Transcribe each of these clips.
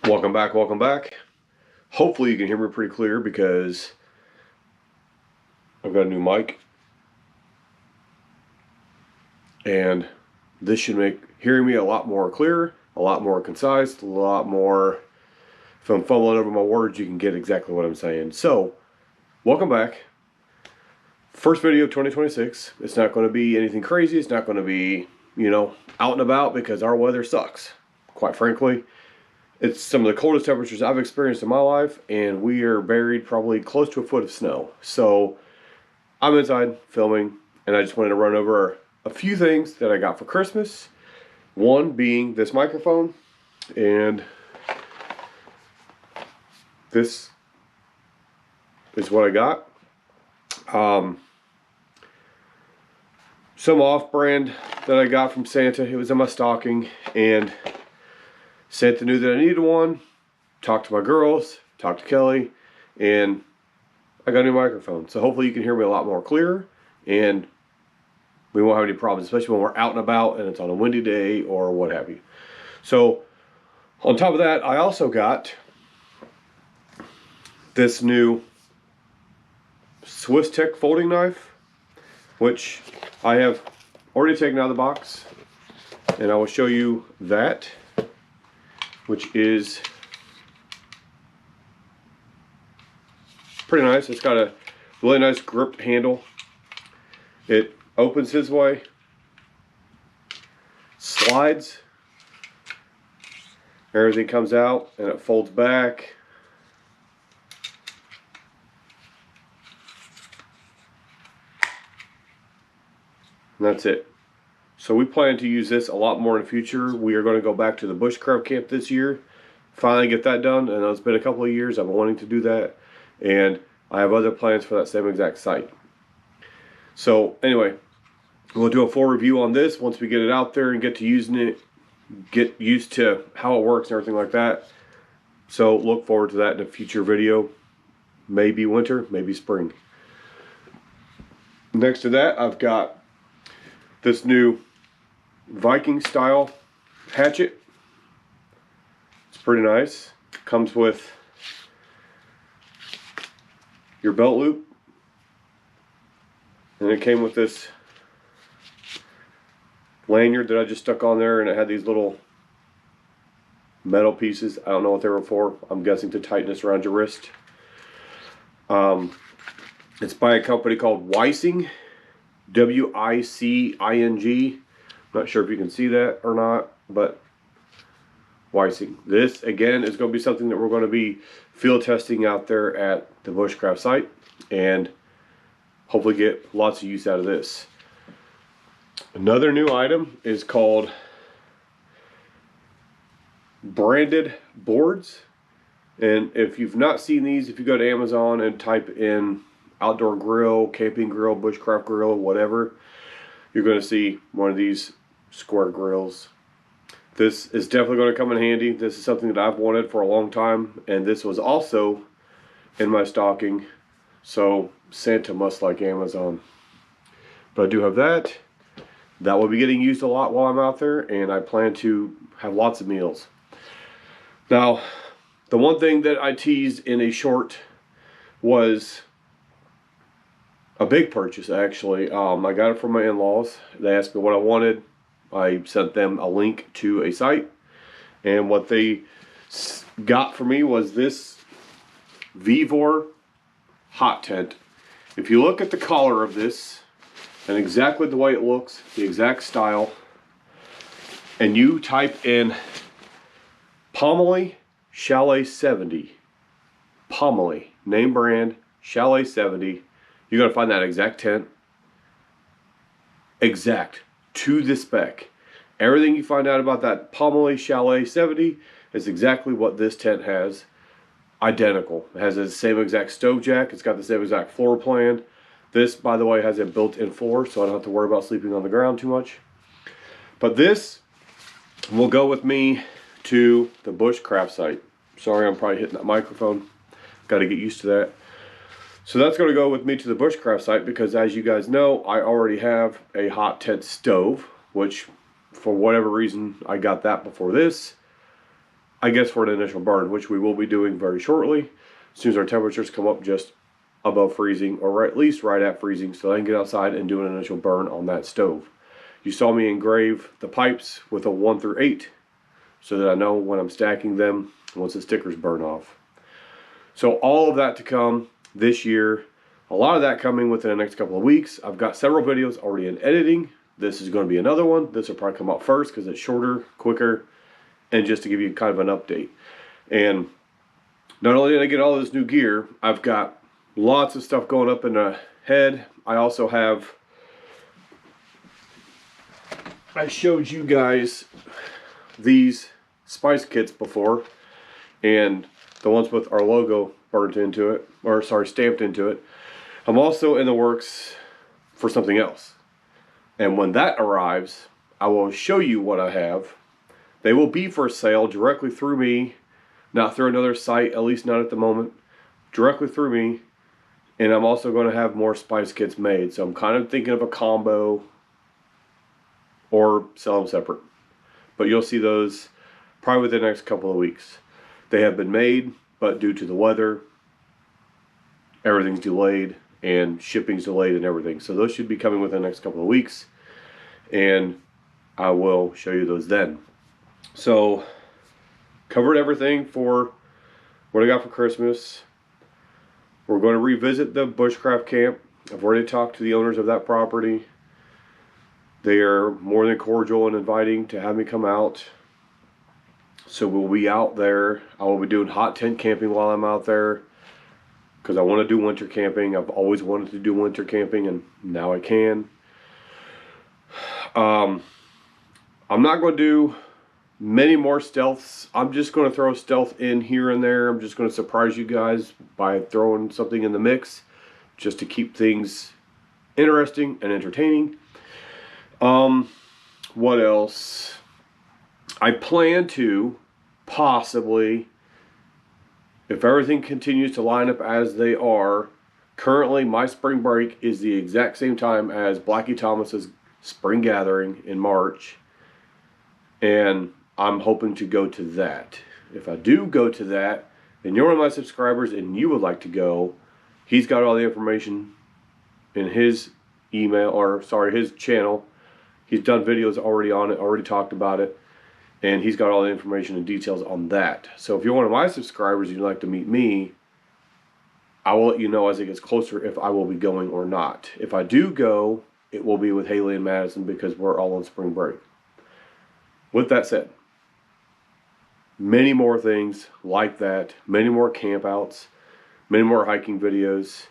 Welcome back, welcome back. Hopefully you can hear me pretty clear because I've got a new mic. And this should make hearing me a lot more clear, a lot more concise, a lot more, if I'm fumbling over my words, you can get exactly what I'm saying. So, welcome back. First video of 2026. It's not going to be anything crazy. It's not going to be, out and about because our weather sucks, quite frankly. It's some of the coldest temperatures I've experienced in my life, and we are buried probably close to a foot of snow. So I'm inside filming, and I just wanted to run over a few things that I got for Christmas. One being this microphone, and this is what I got. Some off-brand that I got from Santa. It was in my stocking, and Santa knew that I needed one, talked to my girls, talked to Kelly, and I got a new microphone. So hopefully you can hear me a lot more clear, and we won't have any problems, especially when we're out and about and it's on a windy day or what have you. So on top of that, I also got this new Swiss Tech folding knife, which I have already taken out of the box, and I will show you that, which is pretty nice. It's got a really nice gripped handle. It opens this way, slides, everything comes out, and it folds back. And that's it. So we plan to use this a lot more in the future. We are going to go back to the Bushcraft camp this year. Finally get that done. And it's been a couple of years. I've been wanting to do that. And I have other plans for that same exact site. So anyway, we'll do a full review on this once we get it out there and get to using it. Get used to how it works and everything like that. So look forward to that in a future video. Maybe winter, maybe spring. Next to that, I've got this new Viking style hatchet. It's pretty nice. Comes with your belt loop, and it came with this lanyard that I just stuck on there, and it had these little metal pieces. I don't know what they were for. I'm guessing to tighten this around your wrist. It's by a company called Wicing, W-I-C-I-N-G. Not sure if you can see that or not, but Wicing. This, again, is going to be something that we're going to be field testing out there at the Bushcraft site, and hopefully get lots of use out of this. Another new item is called branded boards. And if you've not seen these, if you go to Amazon and type in outdoor grill, camping grill, bushcraft grill, whatever, you're going to see one of these square grills. This is definitely going to come in handy. This is something that I've wanted for a long time, and this was also in my stocking, so Santa must like Amazon. But I do have that. That will be getting used a lot while I'm out there, and I plan to have lots of meals. Now, the one thing that I teased in a short was a big purchase, actually. I got it from my in-laws. They asked me what I wanted. I sent them a link to a site, and what they got for me was this Vevor hot tent. If you look at the collar of this, and exactly the way it looks, the exact style, and you type in Pommely Chalet 70, Pommely, name brand, Chalet 70, you're going to find that exact tent, exact, to the spec. Everything you find out about that Pommely Chalet 70 is exactly what this tent has. Identical. It has the same exact stove jack. It's got the same exact floor plan. This, by the way, has a built-in floor, so I don't have to worry about sleeping on the ground too much. But this will go with me to the Bushcraft site. Sorry, I'm probably hitting that microphone. Got to get used to that. So that's going to go with me to the Bushcraft site because, as you guys know, I already have a hot tent stove, which for whatever reason I got that before this. I guess for an initial burn, which we will be doing very shortly, as soon as our temperatures come up just above freezing, or at least right at freezing, so I can get outside and do an initial burn on that stove. You saw me engrave the pipes with a 1 through 8, so that I know when I'm stacking them, once the stickers burn off. So all of that to come this year. A lot of that coming within the next couple of weeks. I've got several videos already in editing. This is going to be another one. This will probably come out first because it's shorter, quicker, and just to give you kind of an update. And not only did I get all this new gear, I've got lots of stuff going up in the head. I also have, I showed you guys these spice kits before, and the ones with our logo burnt into it, or sorry, stamped into it. I'm also in the works for something else. And when that arrives, I will show you what I have. They will be for sale directly through me, not through another site, at least not at the moment. Directly through me. And I'm also going to have more spice kits made. So I'm kind of thinking of a combo or sell them separate. But you'll see those probably within the next couple of weeks. They have been made, but due to the weather, everything's delayed and shipping's delayed and everything. So those should be coming within the next couple of weeks, and I will show you those then. So covered everything for what I got for Christmas. We're going to revisit the Bushcraft camp. I've already talked to the owners of that property. They are more than cordial and inviting to have me come out. So we'll be out there. I will be doing hot tent camping while I'm out there, because I want to do winter camping. I've always wanted to do winter camping, and now I can. I'm not going to do many more stealths. I'm just going to throw stealth in here and there. I'm just going to surprise you guys by throwing something in the mix, just to keep things interesting and entertaining. What else? I plan to possibly, if everything continues to line up as they are, currently my spring break is the exact same time as Blackie Thomas's spring gathering in March, and I'm hoping to go to that. If I do go to that, and you're one of my subscribers and you would like to go, he's got all the information in his email, or sorry, his channel. He's done videos already on it, already talked about it. And he's got all the information and details on that. So if you're one of my subscribers and you'd like to meet me, I will let you know as it gets closer if I will be going or not. If I do go, it will be with Haley and Madison, because we're all on spring break. With that said, many more things like that, many more campouts, many more hiking videos.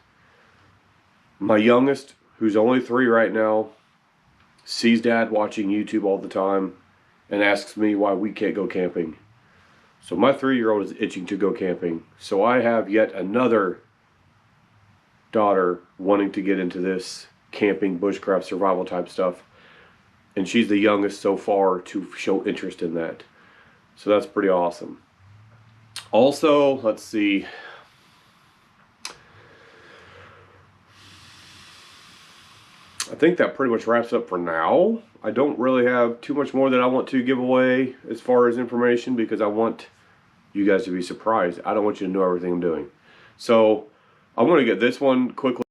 My youngest, who's only 3 right now, sees Dad watching YouTube all the time and asks me why we can't go camping. So my 3-year-old is itching to go camping. So I have yet another daughter wanting to get into this camping, bushcraft, survival type stuff. And she's the youngest so far to show interest in that. So that's pretty awesome. Also, let's see. I think that pretty much wraps up for now. I don't really have too much more that I want to give away as far as information, because I want you guys to be surprised. I don't want you to know everything I'm doing. So I'm going to get this one quickly.